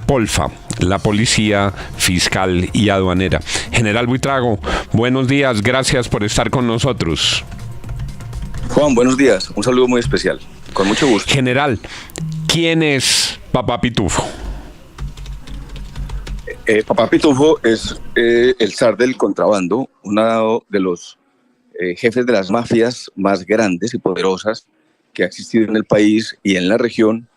Polfa, la Policía Fiscal y Aduanera. General Buitrago, buenos días, gracias por estar con nosotros. Juan, buenos días, un saludo muy especial, con mucho gusto. General, ¿quién es Papá Pitufo? Papá Pitufo es el zar del contrabando, uno de los jefes de las mafias más grandes y poderosas que ha existido en el país y en la región,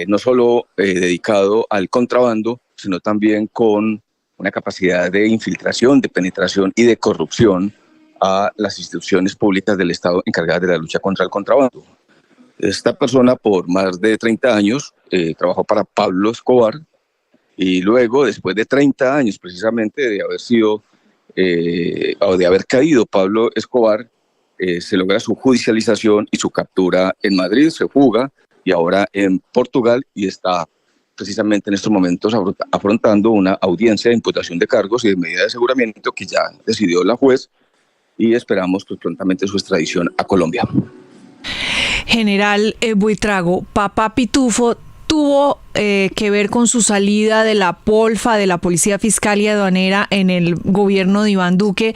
no solo dedicado al contrabando, sino también con una capacidad de infiltración, de penetración y de corrupción a las instituciones públicas del Estado encargadas de la lucha contra el contrabando. Esta persona por más de 30 años trabajó para Pablo Escobar y luego, después de 30 años precisamente de haber sido o de haber caído Pablo Escobar, se logra su judicialización y su captura en Madrid, se fuga y ahora en Portugal y está precisamente en estos momentos afrontando una audiencia de imputación de cargos y de medida de aseguramiento que ya decidió la juez y esperamos pues, prontamente su extradición a Colombia. General Buitrago, Papá Pitufo tuvo que ver con su salida de la Polfa, de la Policía Fiscal y Aduanera en el gobierno de Iván Duque.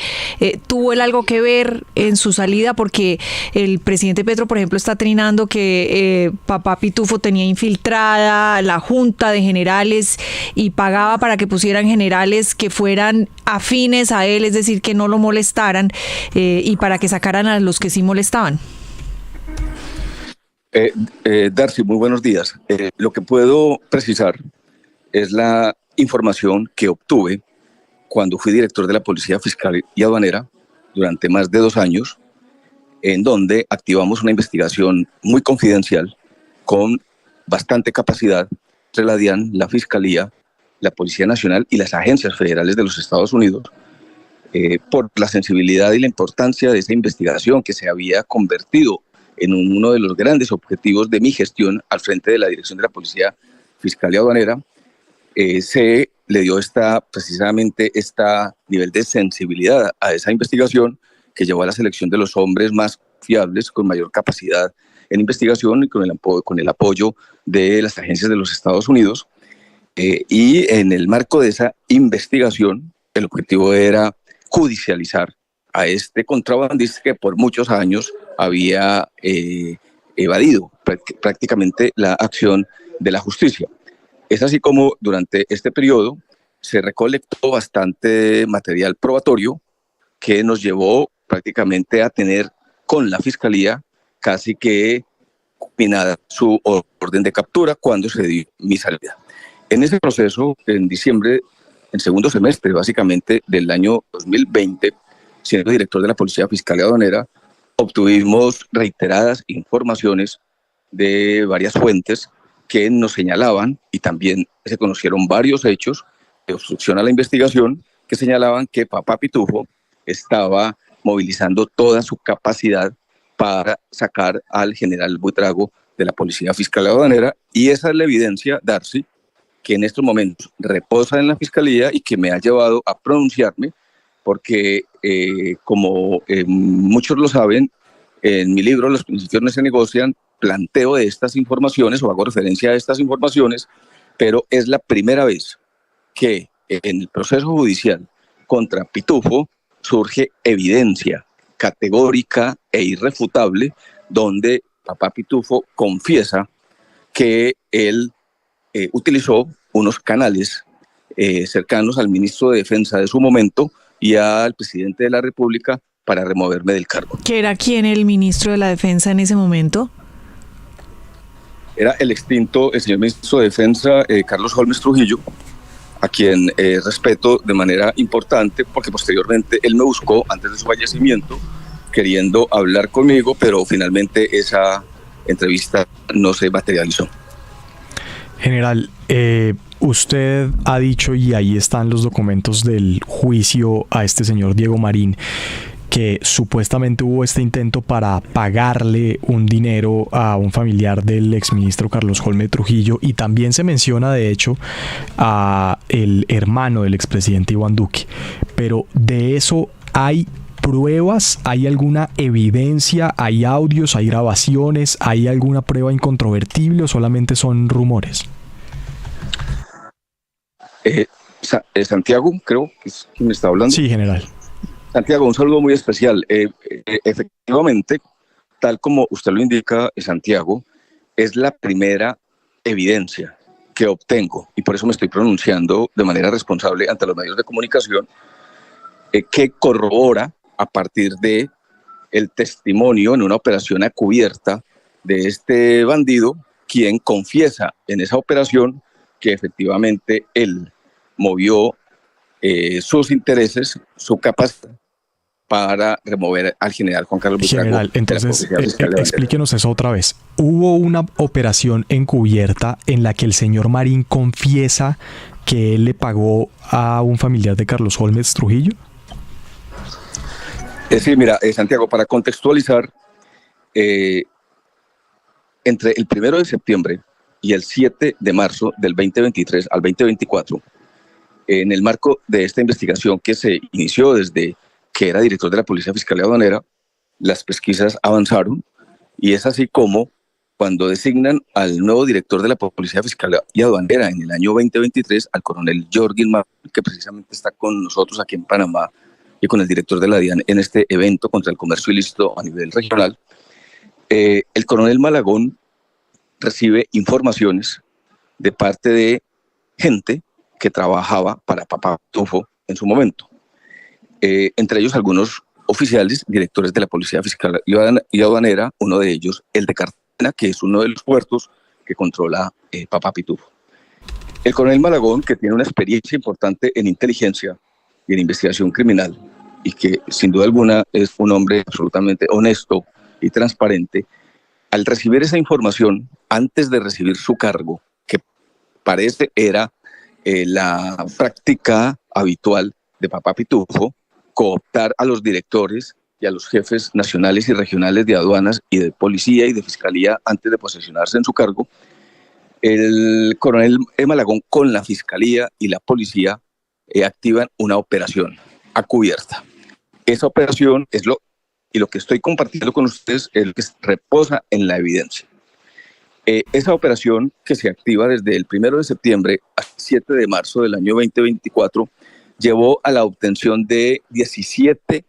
¿Tuvo él algo que ver en su salida? Porque el presidente Petro, por ejemplo, está trinando que Papá Pitufo tenía infiltrada la junta de generales y pagaba para que pusieran generales que fueran afines a él, es decir, que no lo molestaran y para que sacaran a los que sí molestaban. Darcy, muy buenos días. Lo que puedo precisar es la información que obtuve cuando fui director de la Policía Fiscal y Aduanera durante más de 2 años, en donde activamos una investigación muy confidencial con bastante capacidad entre la DIAN, la Fiscalía, la Policía Nacional y las agencias federales de los Estados Unidos, por la sensibilidad y la importancia de esa investigación que se había convertido en uno de los grandes objetivos de mi gestión al frente de la Dirección de la Policía Fiscal y Aduanera. Se le dio precisamente este nivel de sensibilidad a esa investigación que llevó a la selección de los hombres más fiables, con mayor capacidad en investigación y con el apoyo de las agencias de los Estados Unidos. Y en el marco de esa investigación, el objetivo era judicializar a este contrabandista que por muchos años había evadido prácticamente la acción de la justicia. Es así como durante este periodo se recolectó bastante material probatorio que nos llevó prácticamente a tener con la Fiscalía casi que culminada su orden de captura cuando se dio mi salida. En ese proceso, en diciembre, en segundo semestre básicamente del año 2020, siendo director de la Policía Fiscal y Aduanera, obtuvimos reiteradas informaciones de varias fuentes que nos señalaban, y también se conocieron varios hechos de obstrucción a la investigación, que señalaban que Papá Pitufo estaba movilizando toda su capacidad para sacar al general Buitrago de la Policía Fiscal y Aduanera, y esa es la evidencia, Darcy, que en estos momentos reposa en la Fiscalía y que me ha llevado a pronunciarme porque, como muchos lo saben, en mi libro Los principios no se negocian, planteo de estas informaciones o hago referencia a estas informaciones, pero es la primera vez que en el proceso judicial contra Pitufo surge evidencia categórica e irrefutable donde Papá Pitufo confiesa que él utilizó unos canales cercanos al ministro de Defensa de su momento y al presidente de la República para removerme del cargo. ¿Que era quién el ministro de la Defensa en ese momento? Era el extinto, el señor ministro de Defensa, Carlos Holmes Trujillo, a quien respeto de manera importante porque posteriormente él me buscó antes de su fallecimiento queriendo hablar conmigo, pero finalmente esa entrevista no se materializó. General, usted ha dicho, y ahí están los documentos del juicio a este señor Diego Marín, que supuestamente hubo este intento para pagarle un dinero a un familiar del exministro Carlos Holmes Trujillo, y también se menciona de hecho a el hermano del expresidente Iván Duque. Pero de eso hay pruebas, ¿hay alguna evidencia? ¿Hay audios? ¿Hay grabaciones? ¿Hay alguna prueba incontrovertible o solamente son rumores? Santiago, creo que es quien me está hablando. Sí, general. Santiago, un saludo muy especial. Efectivamente, tal como usted lo indica, Santiago, es la primera evidencia que obtengo, y por eso me estoy pronunciando de manera responsable ante los medios de comunicación, que corrobora a partir de el testimonio en una operación a cubierta de este bandido, quien confiesa en esa operación que efectivamente él movió sus intereses, su capacidad para remover al general Juan Carlos Buitrago. General, entonces explíquenos eso otra vez. ¿Hubo una operación encubierta en la que el señor Marín confiesa que él le pagó a un familiar de Carlos Holmes Trujillo? Sí, mira, Santiago, para contextualizar, entre el 1 de septiembre y el 7 de marzo del 2023 al 2024, en el marco de esta investigación que se inició desde que era director de la Policía Fiscal y Aduanera, las pesquisas avanzaron, y es así como cuando designan al nuevo director de la Policía Fiscal y Aduanera en el año 2023, al coronel Jorgin Mar, que precisamente está con nosotros aquí en Panamá, y con el director de la DIAN en este evento contra el comercio ilícito a nivel regional, el coronel Malagón recibe informaciones de parte de gente que trabajaba para Papá Pitufo en su momento. Entre ellos algunos oficiales, directores de la Policía Fiscal y Aduanera, uno de ellos, el de Cartagena, que es uno de los puertos que controla Papá Pitufo. El coronel Malagón, que tiene una experiencia importante en inteligencia y en investigación criminal, y que sin duda alguna es un hombre absolutamente honesto y transparente, al recibir esa información, antes de recibir su cargo, que parece era la práctica habitual de Papá Pitufo, cooptar a los directores y a los jefes nacionales y regionales de aduanas y de policía y de fiscalía antes de posesionarse en su cargo, el coronel Malagón con la fiscalía y la policía activan una operación a cubierta. Esa operación es lo que estoy compartiendo con ustedes, es lo que reposa en la evidencia. Esa operación, que se activa desde el 1 de septiembre al 7 de marzo del año 2024, llevó a la obtención de 17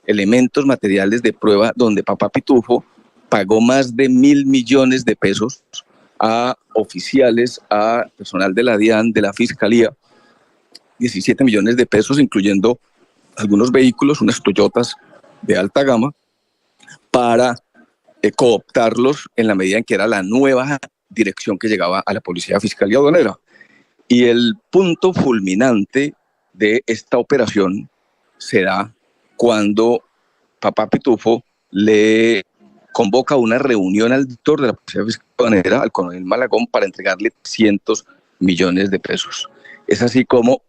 elementos materiales de prueba donde Papá Pitufo pagó más de 1.000 millones de pesos a oficiales, a personal de la DIAN, de la Fiscalía, 17 millones de pesos, incluyendo algunos vehículos, unas Toyotas de alta gama, para cooptarlos en la medida en que era la nueva dirección que llegaba a la Policía Fiscal y Aduanera. Y el punto fulminante de esta operación se da cuando Papá Pitufo le convoca una reunión al director de la Policía Fiscal y Aduanera, al coronel Malagón, para entregarle cientos millones de pesos. Es así como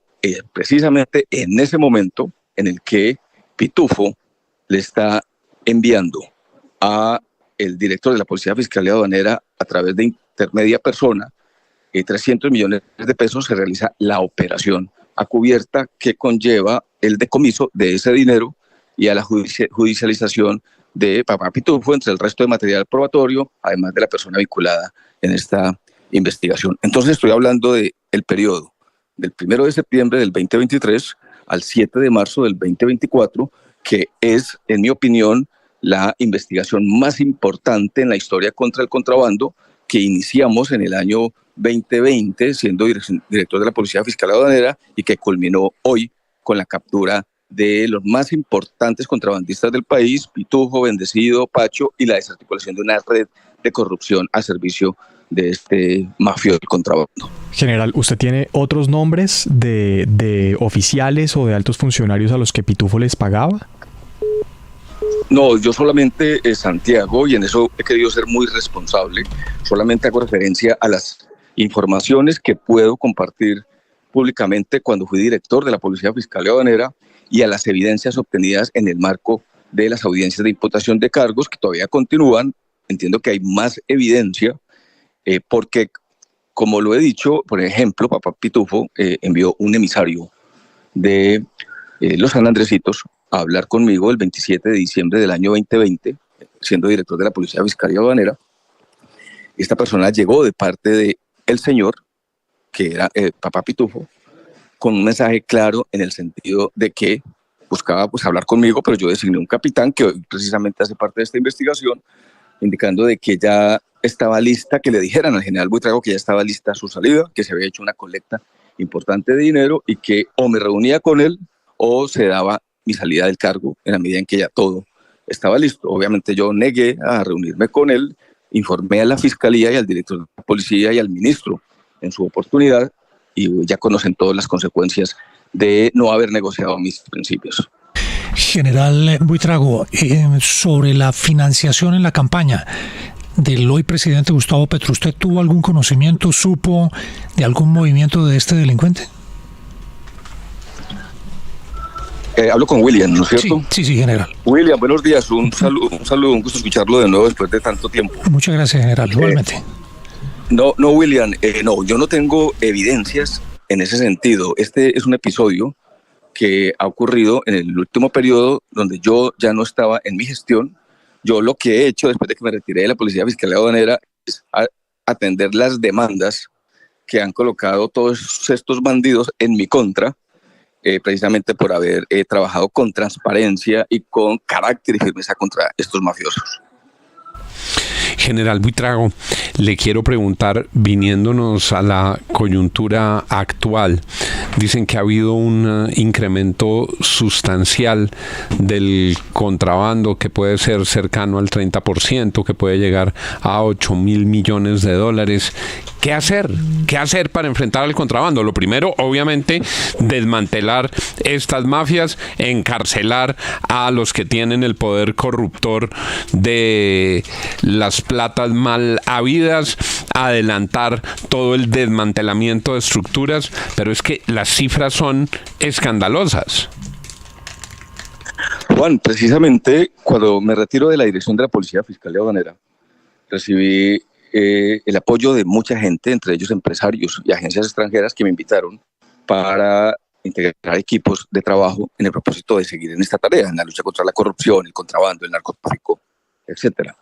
precisamente en ese momento en el que Pitufo le está enviando a el director de la Policía Fiscal y Aduanera, a través de intermedia persona, 300 millones de pesos, se realiza la operación a cubierta que conlleva el decomiso de ese dinero y a la judicialización de Papá Pitufo, entre el resto de material probatorio, además de la persona vinculada en esta investigación. Entonces estoy hablando del periodo del 1 de septiembre del 2023 al 7 de marzo del 2024, que es, en mi opinión, la investigación más importante en la historia contra el contrabando, que iniciamos en el año 2020 siendo director de la Policía Fiscal y Aduanera, y que culminó hoy con la captura de los más importantes contrabandistas del país, Pitufo, Bendecido, Pacho, y la desarticulación de una red de corrupción al servicio de este mafioso del contrabando. General, ¿usted tiene otros nombres de oficiales o de altos funcionarios a los que Pitufo les pagaba? No, yo solamente, Santiago, y en eso he querido ser muy responsable, solamente hago referencia a las informaciones que puedo compartir públicamente cuando fui director de la Policía Fiscal y Aduanera, y a las evidencias obtenidas en el marco de las audiencias de imputación de cargos que todavía continúan. Entiendo que hay más evidencia, porque, como lo he dicho, por ejemplo, Papá Pitufo envió un emisario de los San Andresitos a hablar conmigo el 27 de diciembre del año 2020, siendo director de la Policía Fiscal y Aduanera. Esta persona llegó de parte del señor, que era Papá Pitufo, con un mensaje claro en el sentido de que buscaba pues hablar conmigo, pero yo designé un capitán que hoy precisamente hace parte de esta investigación, indicando de que ya estaba lista, que le dijeran al general Buitrago que ya estaba lista su salida, que se había hecho una colecta importante de dinero y que o me reunía con él o se daba mi salida del cargo en la medida en que ya todo estaba listo. Obviamente yo negué a reunirme con él, informé a la fiscalía y al director de la policía y al ministro en su oportunidad y ya conocen todas las consecuencias de no haber negociado mis principios. General Buitrago, sobre la financiación en la campaña del hoy presidente Gustavo Petro, ¿usted tuvo algún conocimiento, supo de algún movimiento de este delincuente? Hablo con William, ¿no es cierto? Sí, general. William, buenos días, un saludo, un gusto escucharlo de nuevo después de tanto tiempo. Muchas gracias, general, igualmente. No, William, no, yo no tengo evidencias en ese sentido. Este es un episodio que ha ocurrido en el último periodo donde yo ya no estaba en mi gestión. Yo lo que he hecho después de que me retiré de la Policía Fiscal y Aduanera es atender las demandas que han colocado todos estos bandidos en mi contra, precisamente por haber trabajado con transparencia y con carácter y firmeza contra estos mafiosos. General Buitrago, le quiero preguntar, viniéndonos a la coyuntura actual, dicen que ha habido un incremento sustancial del contrabando que puede ser cercano al 30%, que puede llegar a 8.000 millones de dólares. ¿Qué hacer? ¿Qué hacer para enfrentar al contrabando? Lo primero, obviamente, desmantelar estas mafias, encarcelar a los que tienen el poder corruptor de las platas mal habidas, adelantar todo el desmantelamiento de estructuras, pero es que las cifras son escandalosas. Juan, precisamente cuando me retiro de la dirección de la Policía Fiscal y Aduanera, recibí el apoyo de mucha gente, entre ellos empresarios y agencias extranjeras que me invitaron para integrar equipos de trabajo en el propósito de seguir en esta tarea, en la lucha contra la corrupción, el contrabando, el narcotráfico, etcétera.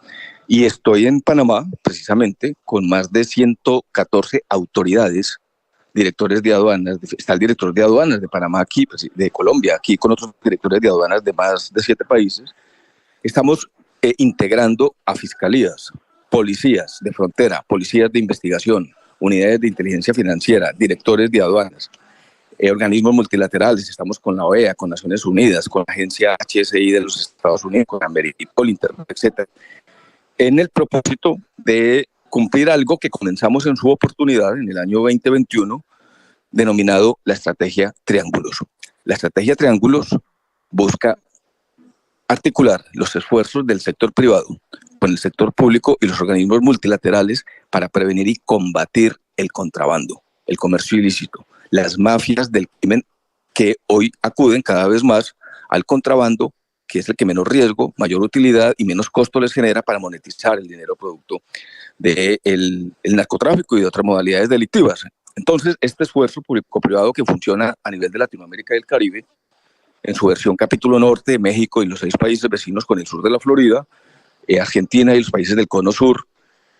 Y estoy en Panamá, precisamente, con más de 114 autoridades, directores de aduanas. Está el director de aduanas de Panamá aquí, de Colombia, aquí con otros directores de aduanas de más de 7 países. Estamos integrando a fiscalías, policías de frontera, policías de investigación, unidades de inteligencia financiera, directores de aduanas, organismos multilaterales. Estamos con la OEA, con Naciones Unidas, con la agencia HSI de los Estados Unidos, con Ameripol, Internet, etc. En el propósito de cumplir algo que comenzamos en su oportunidad en el año 2021, denominado la Estrategia Triángulos. La Estrategia Triángulos busca articular los esfuerzos del sector privado con el sector público y los organismos multilaterales para prevenir y combatir el contrabando, el comercio ilícito, las mafias del crimen que hoy acuden cada vez más al contrabando, que es el que menos riesgo, mayor utilidad y menos costo les genera para monetizar el dinero producto del narcotráfico y de otras modalidades delictivas. Entonces, este esfuerzo público-privado que funciona a nivel de Latinoamérica y el Caribe, en su versión capítulo norte, México y los 6 países vecinos con el sur de la Florida, Argentina y los países del cono sur,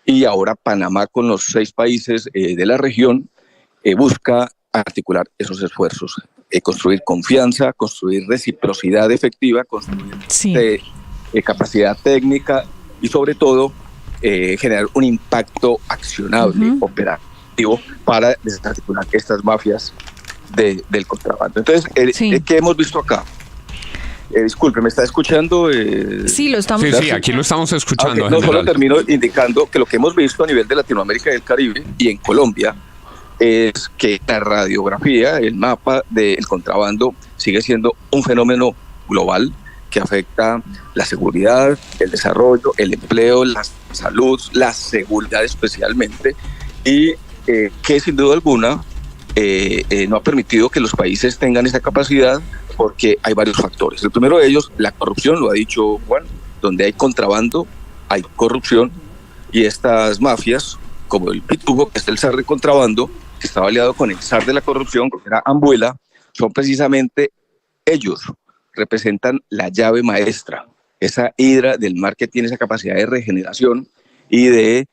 y ahora Panamá con los 6 países de la región, busca articular esos esfuerzos, construir confianza, construir reciprocidad efectiva, construir capacidad técnica y sobre todo generar un impacto accionable, operativo para desarticular estas mafias del contrabando. Entonces, ¿qué hemos visto acá? Disculpe, ¿me está escuchando? Sí, lo estamos Sí, aquí lo estamos escuchando. Okay. No, solo termino indicando que lo que hemos visto a nivel de Latinoamérica y el Caribe y en Colombia es que la radiografía, el mapa del contrabando sigue siendo un fenómeno global que afecta la seguridad, el desarrollo, el empleo, la salud, la seguridad especialmente, y que sin duda alguna no ha permitido que los países tengan esa capacidad porque hay varios factores. El primero de ellos, la corrupción, lo ha dicho Juan, donde hay contrabando, hay corrupción, y estas mafias, como el Pitufo, que es el zar de contrabando, que estaba aliado con el zar de la corrupción, que era Ambuela, son precisamente ellos, representan la llave maestra, esa hidra del mar que tiene esa capacidad de regeneración y de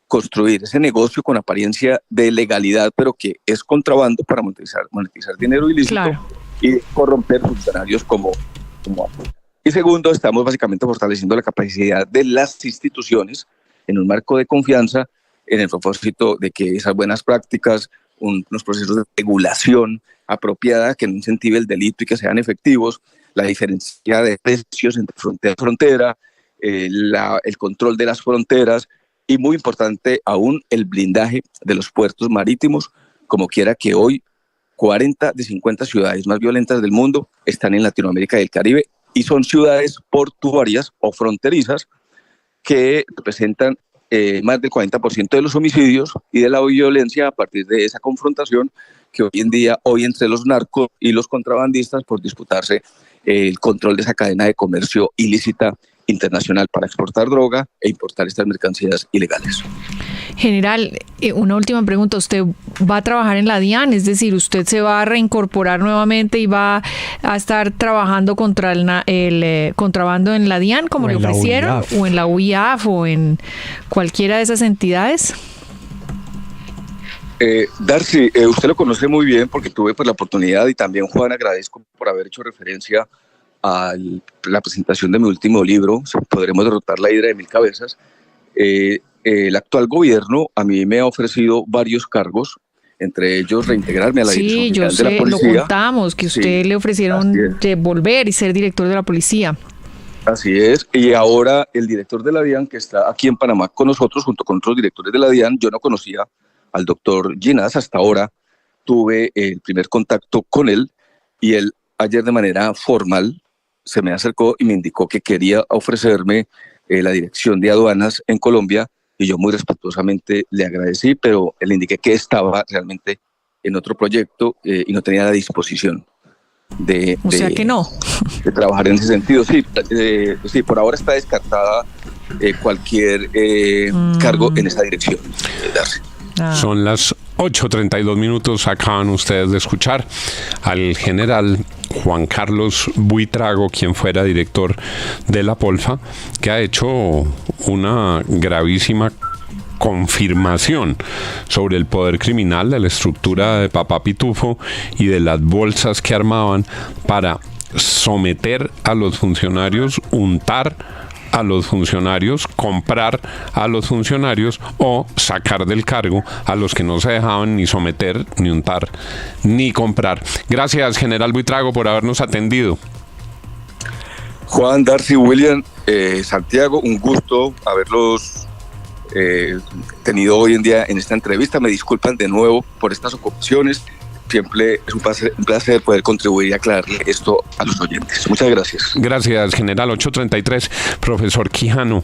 construir ese negocio con apariencia de legalidad, pero que es contrabando para monetizar dinero ilícito, claro, y corromper funcionarios como Apple. Y segundo, estamos básicamente fortaleciendo la capacidad de las instituciones en un marco de confianza en el propósito de que esas buenas prácticas, unos procesos de regulación apropiada que no incentive el delito y que sean efectivos, la diferencia de precios entre frontera y frontera, el control de las fronteras y, muy importante aún, el blindaje de los puertos marítimos, como quiera que hoy 40 de 50 ciudades más violentas del mundo están en Latinoamérica y el Caribe, y son ciudades portuarias o fronterizas que representan más del 40% de los homicidios y de la violencia a partir de esa confrontación que hoy en día entre los narcos y los contrabandistas por disputarse el control de esa cadena de comercio ilícita internacional para exportar droga e importar estas mercancías ilegales. General, una última pregunta. ¿Usted va a trabajar en la DIAN? Es decir, ¿usted se va a reincorporar nuevamente y va a estar trabajando contra el contrabando en la DIAN, como le ofrecieron? ¿O en la UIAF o en cualquiera de esas entidades? Darcy, usted lo conoce muy bien porque tuve la oportunidad, y también Juan, agradezco por haber hecho referencia a la presentación de mi último libro, Podremos derrotar la hidra de 1000 cabezas. El actual gobierno a mí me ha ofrecido varios cargos, entre ellos reintegrarme a la Dirección General de la Policía. Sí, lo contamos, que usted le ofrecieron de volver y ser director de la policía. Así es, y ahora el director de la DIAN, que está aquí en Panamá con nosotros, junto con otros directores de la DIAN, yo no conocía al doctor Ginás, hasta ahora tuve el primer contacto con él, y él ayer de manera formal se me acercó y me indicó que quería ofrecerme la dirección de aduanas en Colombia, y yo muy respetuosamente le agradecí, pero le indiqué que estaba realmente en otro proyecto y no tenía la disposición de trabajar en ese sentido. Sí, por ahora está descartada cualquier cargo en esa dirección. Son las 8:32 minutos. Acaban ustedes de escuchar al general Juan Carlos Buitrago, quien fuera director de la Polfa, que ha hecho una gravísima confirmación sobre el poder criminal de la estructura de Papá Pitufo y de las bolsas que armaban para someter a los funcionarios, untar a los funcionarios, comprar a los funcionarios o sacar del cargo a los que no se dejaban ni someter, ni untar, ni comprar. Gracias, general Buitrago, por habernos atendido. Juan, Darcy, William, Santiago, un gusto haberlos tenido hoy en día en esta entrevista. Me disculpan de nuevo por estas ocupaciones. Siempre es un placer poder contribuir y aclararle esto a los oyentes. Muchas gracias. Gracias, general. 8:33. Profesor Quijano,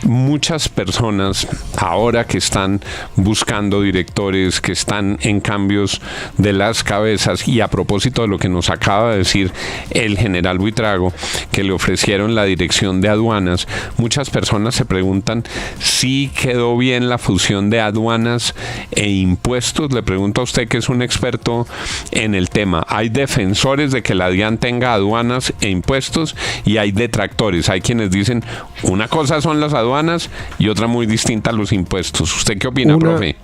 muchas personas ahora que están buscando directores, que están en cambios de las cabezas, y a propósito de lo que nos acaba de decir el general Buitrago, que le ofrecieron la dirección de aduanas, muchas personas se preguntan si quedó bien la fusión de aduanas e impuestos. Le pregunto a usted, que es un experto en el tema. Hay defensores de que la DIAN tenga aduanas e impuestos y hay detractores. Hay quienes dicen una cosa son las aduanas y otra muy distinta los impuestos. ¿Usted qué opina, profe?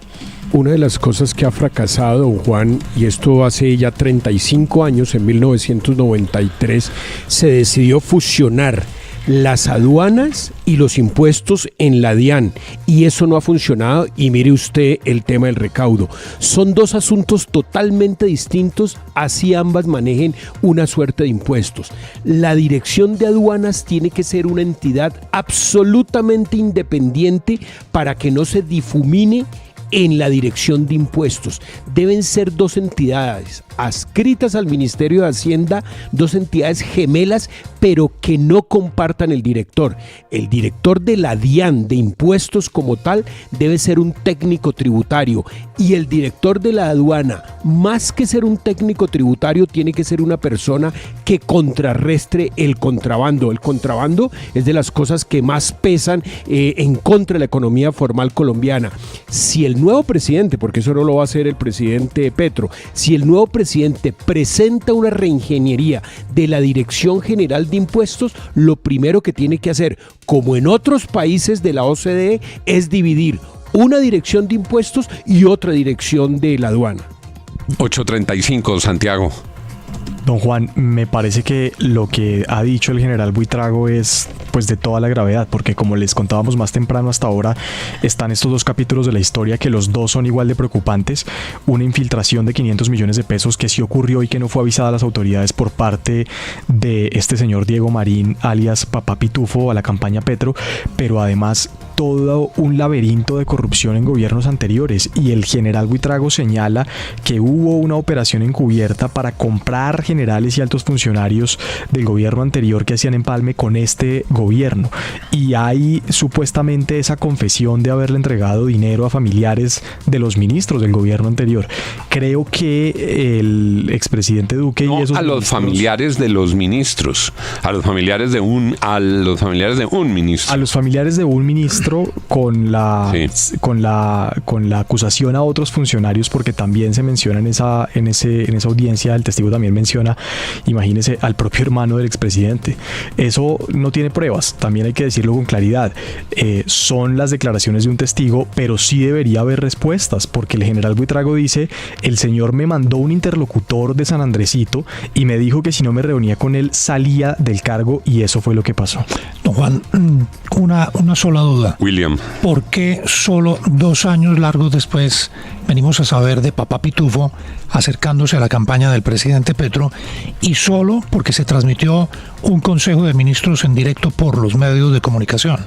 Una de las cosas que ha fracasado, Juan, y esto hace ya 35 años, en 1993, se decidió fusionar las aduanas y los impuestos en la DIAN, y eso no ha funcionado. Y mire usted el tema del recaudo, son dos asuntos totalmente distintos, así ambas manejen una suerte de impuestos. La dirección de aduanas tiene que ser una entidad absolutamente independiente para que no se difumine en la dirección de impuestos. Deben ser dos entidades adscritas al Ministerio de Hacienda, dos entidades gemelas, pero que no compartan el director. El director de la DIAN de impuestos como tal debe ser un técnico tributario, y el director de la aduana, más que ser un técnico tributario, tiene que ser una persona que contrarrestre el contrabando. El contrabando es de las cosas que más pesan en contra de la economía formal colombiana. Si el nuevo presidente, porque eso no lo va a hacer el presidente Petro, si el nuevo presidente presenta una reingeniería de la Dirección General de Impuestos, lo primero que tiene que hacer, como en otros países de la OCDE, es dividir una dirección de impuestos y otra dirección de la aduana. 8:35, Santiago. Don Juan, me parece que lo que ha dicho el general Buitrago es pues de toda la gravedad, porque como les contábamos más temprano, hasta ahora están estos dos capítulos de la historia que los dos son igual de preocupantes. Una infiltración de 500 millones de pesos que sí ocurrió y que no fue avisada a las autoridades por parte de este señor Diego Marín, alias Papá Pitufo, a la campaña Petro, pero además todo un laberinto de corrupción en gobiernos anteriores, y el general Buitrago señala que hubo una operación encubierta para comprar generales y altos funcionarios del gobierno anterior que hacían empalme con este gobierno, y hay supuestamente esa confesión de haberle entregado dinero a familiares de los ministros del gobierno anterior. Creo que el expresidente Duque No, y esos a los ministros, familiares de los ministros, a los familiares de un ministro. a los familiares de un ministro con la acusación a otros funcionarios, porque también se menciona en esa audiencia, el testigo también menciona, imagínese, al propio hermano del expresidente. Eso no tiene pruebas, también hay que decirlo con claridad. Son las declaraciones de un testigo, pero sí debería haber respuestas, porque el general Buitrago dice: el señor me mandó un interlocutor de San Andresito y me dijo que si no me reunía con él salía del cargo, y eso fue lo que pasó. Don Juan, una sola duda. William. ¿Por qué solo 2 años largos después venimos a saber de Papá Pitufo acercándose a la campaña del presidente Petro, y solo porque se transmitió un consejo de ministros en directo por los medios de comunicación?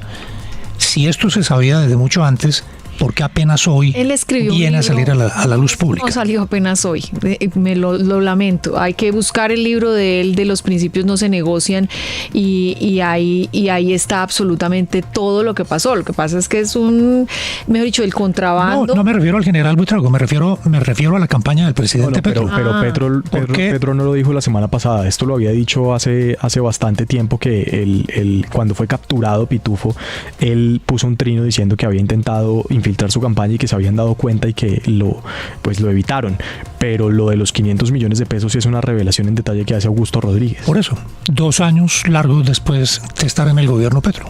Si esto se sabía desde mucho antes, ¿por qué apenas hoy viene a salir a la luz pública? No salió apenas hoy, me lo lamento. Hay que buscar el libro de él, de los principios no se negocian, y ahí está absolutamente todo lo que pasó. Lo que pasa es que es mejor dicho, el contrabando. No me refiero al general Buitrago, me refiero a la campaña del presidente Petro. Pero Petro no lo dijo la semana pasada. Esto lo había dicho hace bastante tiempo, que cuando fue capturado Pitufo, él puso un trino diciendo que había intentado infiltrar su campaña y que se habían dado cuenta y que lo evitaron. Pero lo de los 500 millones de pesos sí es una revelación en detalle que hace Augusto Rodríguez. Por eso, 2 años largos después de estar en el gobierno Petro.